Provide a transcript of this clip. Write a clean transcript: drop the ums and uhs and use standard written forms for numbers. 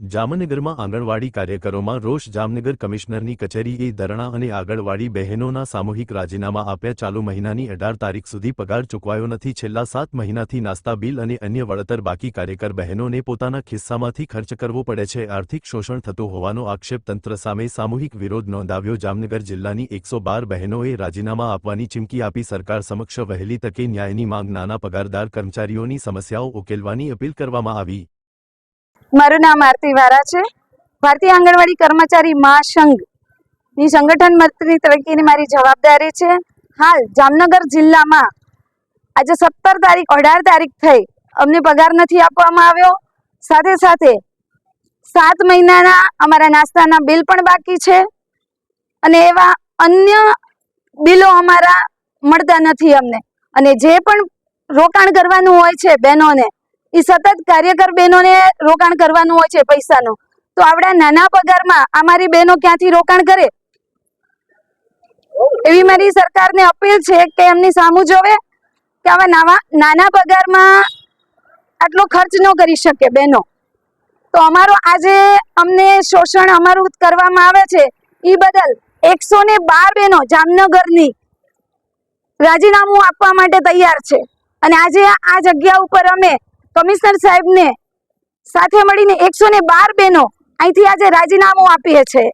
જામનગરમાં આંગણવાડી કાર્યકરોમાં રોષ. જામનગર કમિશનરની કચેરીએ ધરણા અને આંગણવાડી બહેનોના સામૂહિક રાજીનામા આપ્યા. ચાલુ મહિનાની 18 તારીખ સુધી પગાર ચૂકવાયો નથી. છેલ્લા 7 મહિનાથી નાસ્તા બિલ અને અન્ય વળતર બાકી. કાર્યકર બહેનોને પોતાના ખિસ્સામાંથી ખર્ચ કરવો પડે છે. આર્થિક શોષણ થતું હોવાનો આક્ષેપ. તંત્ર સામે સામૂહિક વિરોધ નોંધાવ્યો. જામનગર જિલ્લાની 112 બહેનોએ રાજીનામા આપવાની ચીમકી આપી. સરકાર સમક્ષ વહેલી તકે ન્યાયની માંગ. નાના પગારદાર કર્મચારીઓની સમસ્યાઓ ઉકેલવાની અપીલ કરવામાં આવી. મારું નામ આરતી વારા છે. ભારતીય આંગણવાડી કર્મચારી મહાસંઘની સંગઠન મંત્રી તરીકેની મારી જવાબદારી છે. હાલ જામનગર જિલ્લામાં આજે 17 તારીખ 18 તારીખ થઈ, અમને પગાર નથી આપવામાં આવ્યો. સાથે સાથે 7 મહિનાના અમારા નાસ્તાના બિલ પણ બાકી છે અને એવા અન્ય બિલો અમારા મળતા નથી અમને. અને જે પણ રોકાણ કરવાનું હોય છે બહેનોને, એ સતત કાર્યકર બહેનોને રોકાણ કરવાનું હોય છે પૈસાનું. તો આવડા નાના પગારમાં અમારી બહેનો ક્યાંથી રોકાણ કરે? એવી મારી સરકારને અપીલ છે કે એમની સામું જોવે કે આવા નાના પગારમાં આટલો ખર્ચ ન કરી શકે બહેનો. તો અમારો આજે અમને શોષણ અમારું કરવામાં આવે છે, એ બદલ 112 બહેનો જામનગરની રાજીનામું આપવા માટે તૈયાર છે. અને આજે આ જગ્યા ઉપર અમે કમિશનર સાહેબને સાથે મળીને 112 બહેનો અહીંથી આજે રાજીનામું આપીએ છીએ.